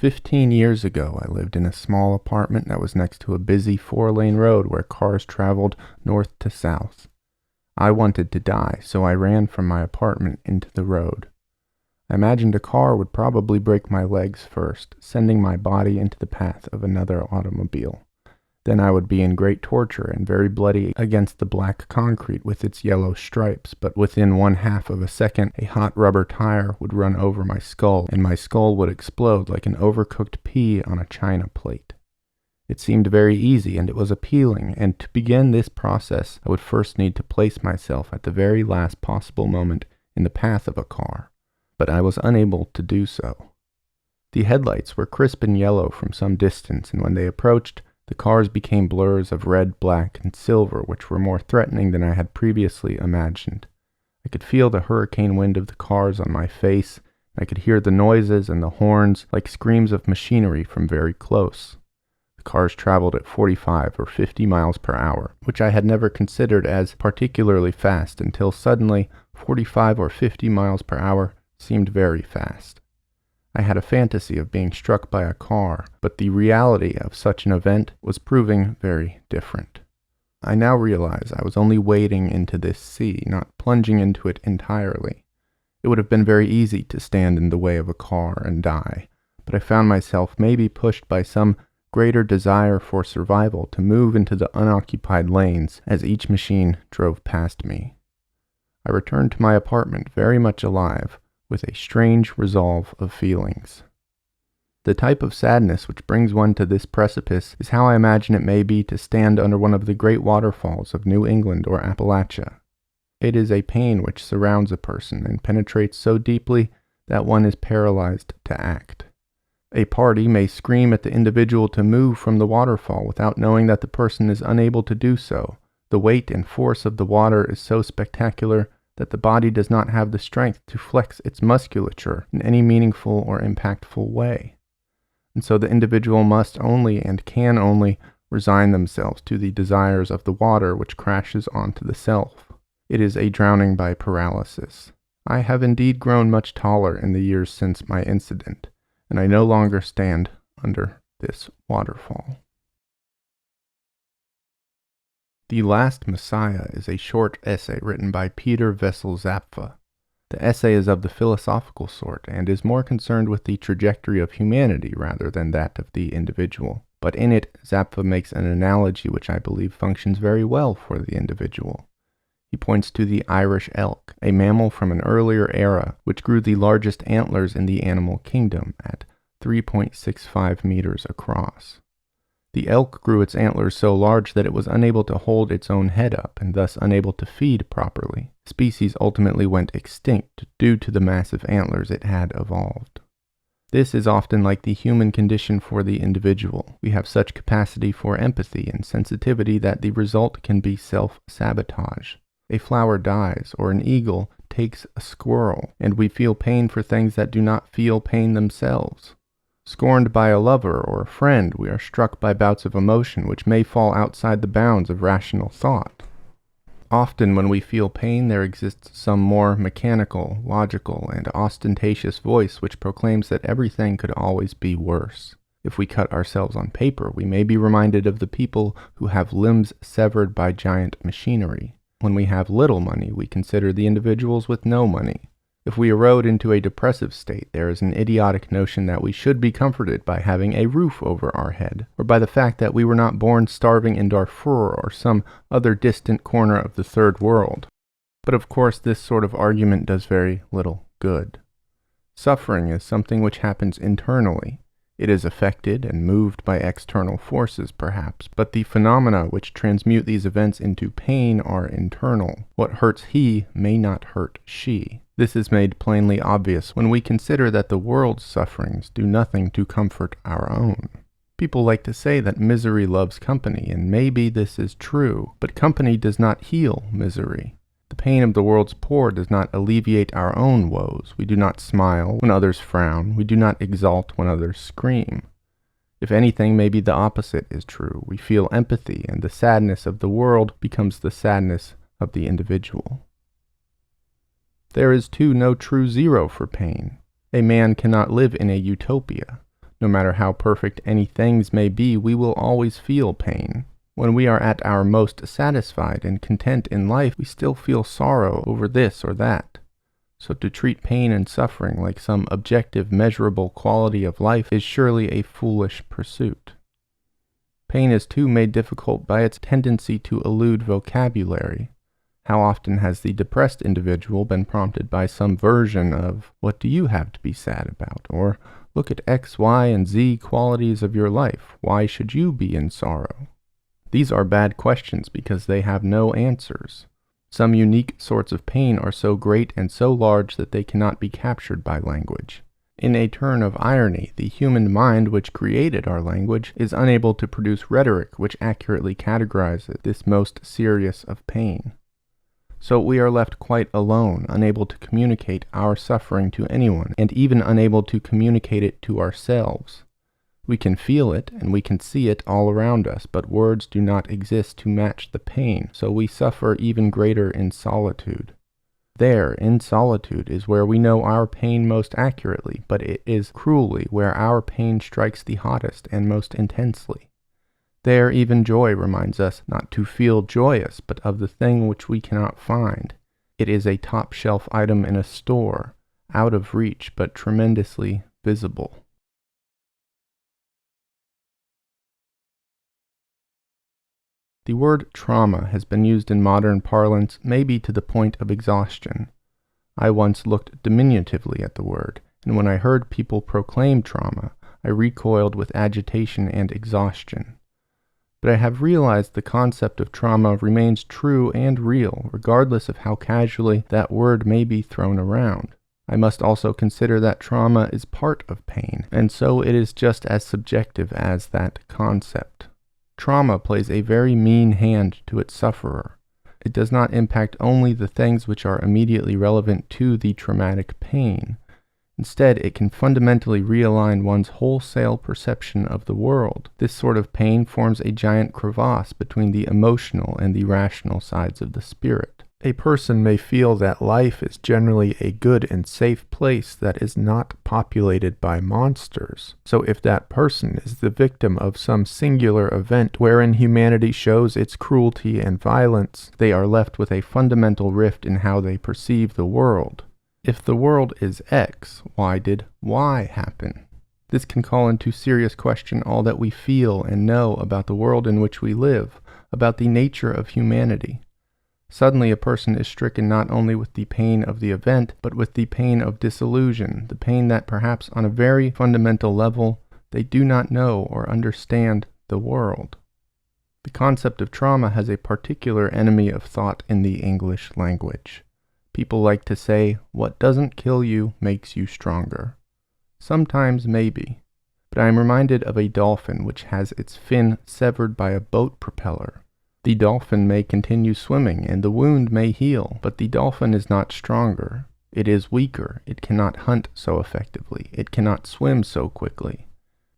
15 years ago, I lived in a small apartment that was next to a busy 4-lane road where cars traveled north to south. I wanted to die, so I ran from my apartment into the road. I imagined a car would probably break my legs first, sending my body into the path of another automobile. Then I would be in great torture and very bloody against the black concrete with its yellow stripes, but within 1/2 of a second a hot rubber tire would run over my skull, and my skull would explode like an overcooked pea on a china plate. It seemed very easy, and it was appealing, and to begin this process I would first need to place myself at the very last possible moment in the path of a car, but I was unable to do so. The headlights were crisp and yellow from some distance, and when they approached, the cars became blurs of red, black, and silver, which were more threatening than I had previously imagined. I could feel the hurricane wind of the cars on my face, and I could hear the noises and the horns like screams of machinery from very close. The cars traveled at 45 or 50 miles per hour, which I had never considered as particularly fast until suddenly 45 or 50 miles per hour seemed very fast. I had a fantasy of being struck by a car, but the reality of such an event was proving very different. I now realize I was only wading into this sea, not plunging into it entirely. It would have been very easy to stand in the way of a car and die, but I found myself maybe pushed by some greater desire for survival to move into the unoccupied lanes as each machine drove past me. I returned to my apartment very much alive, with a strange resolve of feelings. The type of sadness which brings one to this precipice is how I imagine it may be to stand under one of the great waterfalls of New England or Appalachia. It is a pain which surrounds a person and penetrates so deeply that one is paralyzed to act. A party may scream at the individual to move from the waterfall without knowing that the person is unable to do so. The weight and force of the water is so spectacular that the body does not have the strength to flex its musculature in any meaningful or impactful way. And so the individual must only and can only resign themselves to the desires of the water which crashes onto the self. It is a drowning by paralysis. I have indeed grown much taller in the years since my incident, and I no longer stand under this waterfall. The Last Messiah is a short essay written by Peter Zapffe. The essay is of the philosophical sort and is more concerned with the trajectory of humanity rather than that of the individual. But in it, Zapffe makes an analogy which I believe functions very well for the individual. He points to the Irish elk, a mammal from an earlier era which grew the largest antlers in the animal kingdom at 3.65 meters across. The elk grew its antlers so large that it was unable to hold its own head up and thus unable to feed properly. The species ultimately went extinct due to the massive antlers it had evolved. This is often like the human condition for the individual. We have such capacity for empathy and sensitivity that the result can be self-sabotage. A flower dies, or an eagle takes a squirrel, and we feel pain for things that do not feel pain themselves. Scorned by a lover or a friend, we are struck by bouts of emotion which may fall outside the bounds of rational thought. Often when we feel pain, there exists some more mechanical, logical, and ostentatious voice which proclaims that everything could always be worse. If we cut ourselves on paper, we may be reminded of the people who have limbs severed by giant machinery. When we have little money, we consider the individuals with no money. If we erode into a depressive state, there is an idiotic notion that we should be comforted by having a roof over our head, or by the fact that we were not born starving in Darfur or some other distant corner of the third world. But of course, this sort of argument does very little good. Suffering is something which happens internally. It is affected and moved by external forces, perhaps, but the phenomena which transmute these events into pain are internal. What hurts he may not hurt she. This is made plainly obvious when we consider that the world's sufferings do nothing to comfort our own. People like to say that misery loves company, and maybe this is true, but company does not heal misery. The pain of the world's poor does not alleviate our own woes. We do not smile when others frown. We do not exult when others scream. If anything, maybe the opposite is true. We feel empathy, and the sadness of the world becomes the sadness of the individual. There is, too, no true zero for pain. A man cannot live in a utopia. No matter how perfect any things may be, we will always feel pain. When we are at our most satisfied and content in life, we still feel sorrow over this or that. So to treat pain and suffering like some objective, measurable quality of life is surely a foolish pursuit. Pain is too made difficult by its tendency to elude vocabulary. How often has the depressed individual been prompted by some version of, "What do you have to be sad about?" or "Look at X, Y, and Z qualities of your life. Why should you be in sorrow?" These are bad questions because they have no answers. Some unique sorts of pain are so great and so large that they cannot be captured by language. In a turn of irony, the human mind which created our language is unable to produce rhetoric which accurately categorizes this most serious of pain. So we are left quite alone, unable to communicate our suffering to anyone, and even unable to communicate it to ourselves. We can feel it, and we can see it all around us, but words do not exist to match the pain, so we suffer even greater in solitude. There, in solitude, is where we know our pain most accurately, but it is cruelly where our pain strikes the hottest and most intensely. There even joy reminds us not to feel joyous, but of the thing which we cannot find. It is a top-shelf item in a store, out of reach, but tremendously visible. The word trauma has been used in modern parlance maybe to the point of exhaustion. I once looked diminutively at the word, and when I heard people proclaim trauma, I recoiled with agitation and exhaustion. But I have realized the concept of trauma remains true and real, regardless of how casually that word may be thrown around. I must also consider that trauma is part of pain, and so it is just as subjective as that concept. Trauma plays a very mean hand to its sufferer. It does not impact only the things which are immediately relevant to the traumatic pain. Instead, it can fundamentally realign one's wholesale perception of the world. This sort of pain forms a giant crevasse between the emotional and the rational sides of the spirit. A person may feel that life is generally a good and safe place that is not populated by monsters. So if that person is the victim of some singular event wherein humanity shows its cruelty and violence, they are left with a fundamental rift in how they perceive the world. If the world is X, why did Y happen? This can call into serious question all that we feel and know about the world in which we live, about the nature of humanity. Suddenly a person is stricken not only with the pain of the event, but with the pain of disillusion, the pain that perhaps on a very fundamental level they do not know or understand the world. The concept of trauma has a particular enemy of thought in the English language. People like to say, "What doesn't kill you makes you stronger." Sometimes maybe, but I am reminded of a dolphin which has its fin severed by a boat propeller. The dolphin may continue swimming and the wound may heal, but the dolphin is not stronger. It is weaker. It cannot hunt so effectively. It cannot swim so quickly.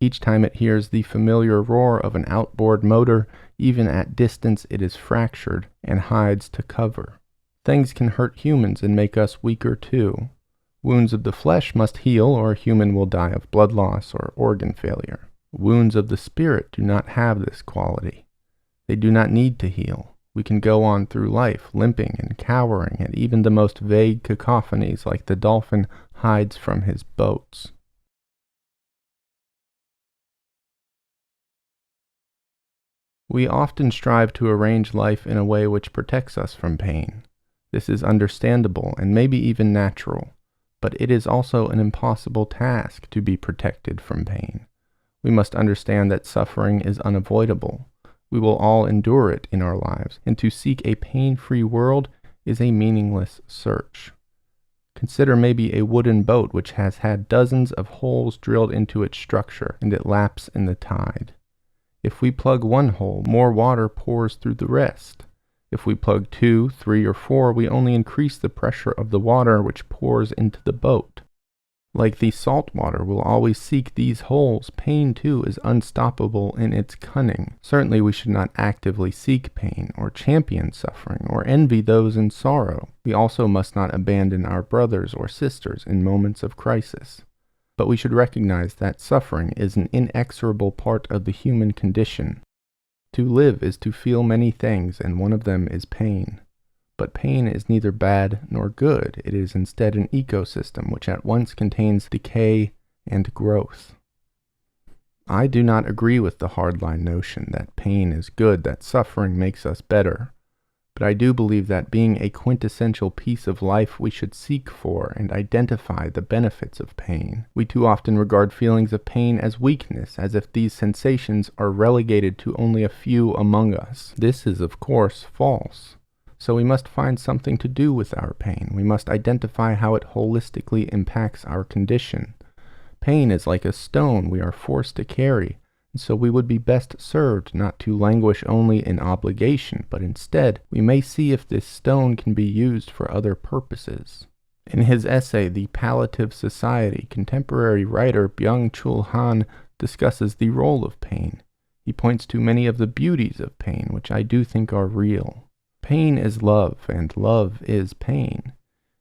Each time it hears the familiar roar of an outboard motor, even at distance it is fractured and hides to cover. Things can hurt humans and make us weaker too. Wounds of the flesh must heal or a human will die of blood loss or organ failure. Wounds of the spirit do not have this quality. They do not need to heal. We can go on through life, limping and cowering at even the most vague cacophonies like the dolphin hides from his boats. We often strive to arrange life in a way which protects us from pain. This is understandable and maybe even natural, but it is also an impossible task to be protected from pain. We must understand that suffering is unavoidable. We will all endure it in our lives, and to seek a pain-free world is a meaningless search. Consider maybe a wooden boat which has had dozens of holes drilled into its structure, and it laps in the tide. If we plug one hole, more water pours through the rest. If we plug 2, 3, or 4, we only increase the pressure of the water which pours into the boat. Like the salt water will always seek these holes, pain too is unstoppable in its cunning. Certainly we should not actively seek pain, or champion suffering, or envy those in sorrow. We also must not abandon our brothers or sisters in moments of crisis. But we should recognize that suffering is an inexorable part of the human condition. To live is to feel many things, and one of them is pain. But pain is neither bad nor good. It is instead an ecosystem which at once contains decay and growth. I do not agree with the hardline notion that pain is good, that suffering makes us better. But I do believe that being a quintessential piece of life, we should seek for and identify the benefits of pain. We too often regard feelings of pain as weakness, as if these sensations are relegated to only a few among us. This is, of course, false. So we must find something to do with our pain. We must identify how it holistically impacts our condition. Pain is like a stone we are forced to carry, and so we would be best served not to languish only in obligation, but instead we may see if this stone can be used for other purposes. In his essay, The Palliative Society, contemporary writer Byung-Chul discusses the role of pain. He points to many of the beauties of pain, which I do think are real. Pain is love, and love is pain.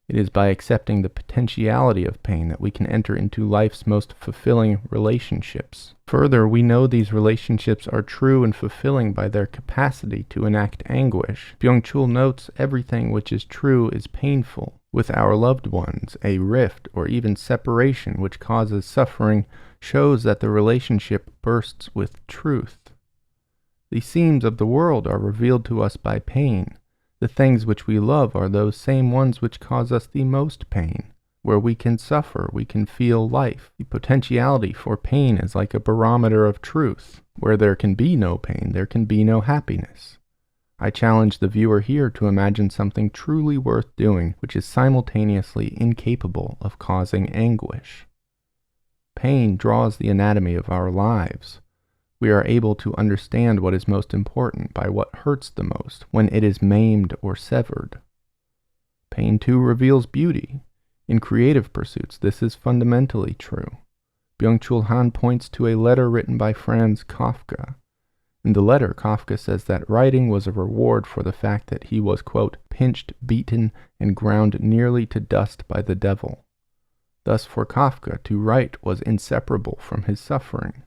It is by accepting the potentiality of pain that we can enter into life's most fulfilling relationships. Further, we know these relationships are true and fulfilling by their capacity to enact anguish. Byung-Chul notes everything which is true is painful. With our loved ones, a rift or even separation which causes suffering shows that the relationship bursts with truth. The seams of the world are revealed to us by pain. The things which we love are those same ones which cause us the most pain. Where we can suffer, we can feel life. The potentiality for pain is like a barometer of truth. Where there can be no pain, there can be no happiness. I challenge the viewer here to imagine something truly worth doing, which is simultaneously incapable of causing anguish. Pain draws the anatomy of our lives. We are able to understand what is most important by what hurts the most when it is maimed or severed. Pain too reveals beauty. In creative pursuits, this is fundamentally true. Byung-Chul points to a letter written by Franz Kafka. In the letter, Kafka says that writing was a reward for the fact that he was, quote, pinched, beaten, and ground nearly to dust by the devil. Thus, for Kafka, to write was inseparable from his suffering.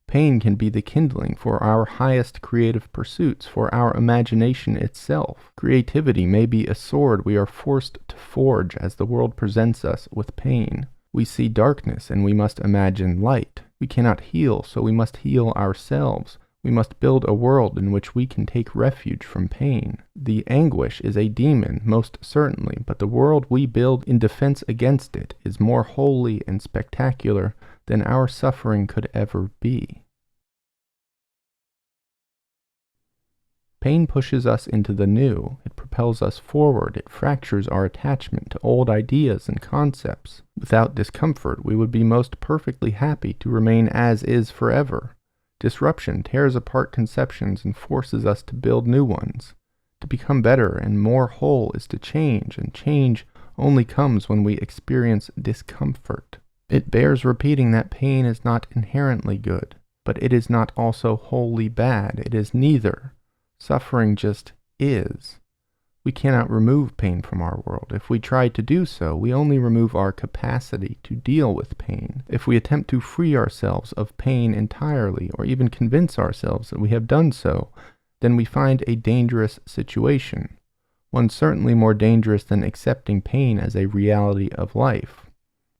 Pain can be the kindling for our highest creative pursuits, for our imagination itself. Creativity may be a sword we are forced to forge as the world presents us with pain. We see darkness and we must imagine light. We cannot heal, so we must heal ourselves. We must build a world in which we can take refuge from pain. The anguish is a demon, most certainly, but the world we build in defense against it is more holy and spectacular than our suffering could ever be. Pain pushes us into the new. It propels us forward. It fractures our attachment to old ideas and concepts. Without discomfort, we would be most perfectly happy to remain as is forever. Disruption tears apart conceptions and forces us to build new ones. To become better and more whole is to change, and change only comes when we experience discomfort. It bears repeating that pain is not inherently good, but it is not also wholly bad. It is neither. Suffering just is. We cannot remove pain from our world. If we try to do so, we only remove our capacity to deal with pain. If we attempt to free ourselves of pain entirely, or even convince ourselves that we have done so, then we find a dangerous situation. One certainly more dangerous than accepting pain as a reality of life.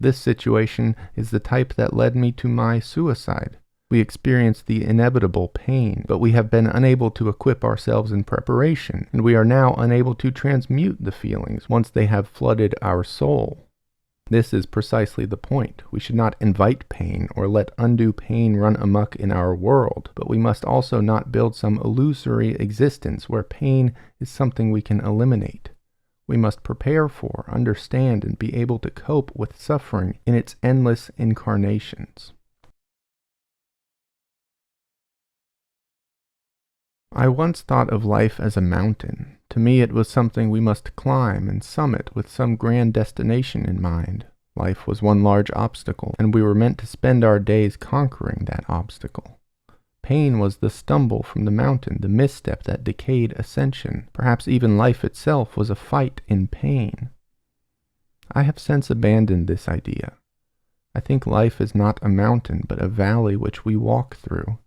This situation is the type that led me to my suicide. We experience the inevitable pain, but we have been unable to equip ourselves in preparation, and we are now unable to transmute the feelings once they have flooded our soul. This is precisely the point. We should not invite pain or let undue pain run amok in our world, but we must also not build some illusory existence where pain is something we can eliminate. We must prepare for, understand, and be able to cope with suffering in its endless incarnations. I once thought of life as a mountain. To me it was something we must climb and summit with some grand destination in mind. Life was one large obstacle, and we were meant to spend our days conquering that obstacle. Pain was the stumble from the mountain, the misstep that decayed ascension. Perhaps even life itself was a fight in pain. I have since abandoned this idea. I think life is not a mountain, but a valley which we walk through.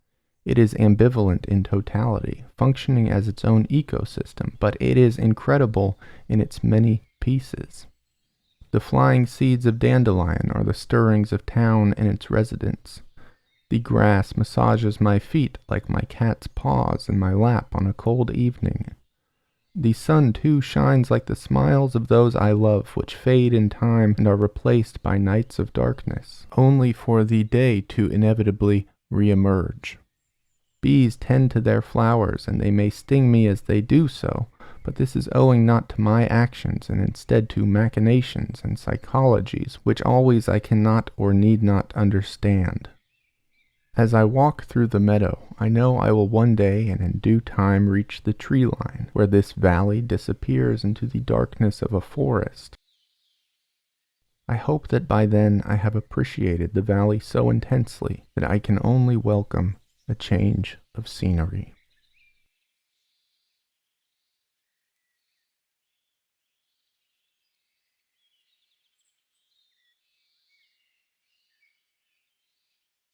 It is ambivalent in totality, functioning as its own ecosystem, but it is incredible in its many pieces. The flying seeds of dandelion are the stirrings of town and its residents. The grass massages my feet like my cat's paws in my lap on a cold evening. The sun, too, shines like the smiles of those I love, which fade in time and are replaced by nights of darkness, only for the day to inevitably re-emerge. Bees tend to their flowers, and they may sting me as they do so, but this is owing not to my actions, and instead to machinations and psychologies, which always I cannot or need not understand. As I walk through the meadow, I know I will one day and in due time reach the tree line, where this valley disappears into the darkness of a forest. I hope that by then I have appreciated the valley so intensely that I can only welcome a change of scenery.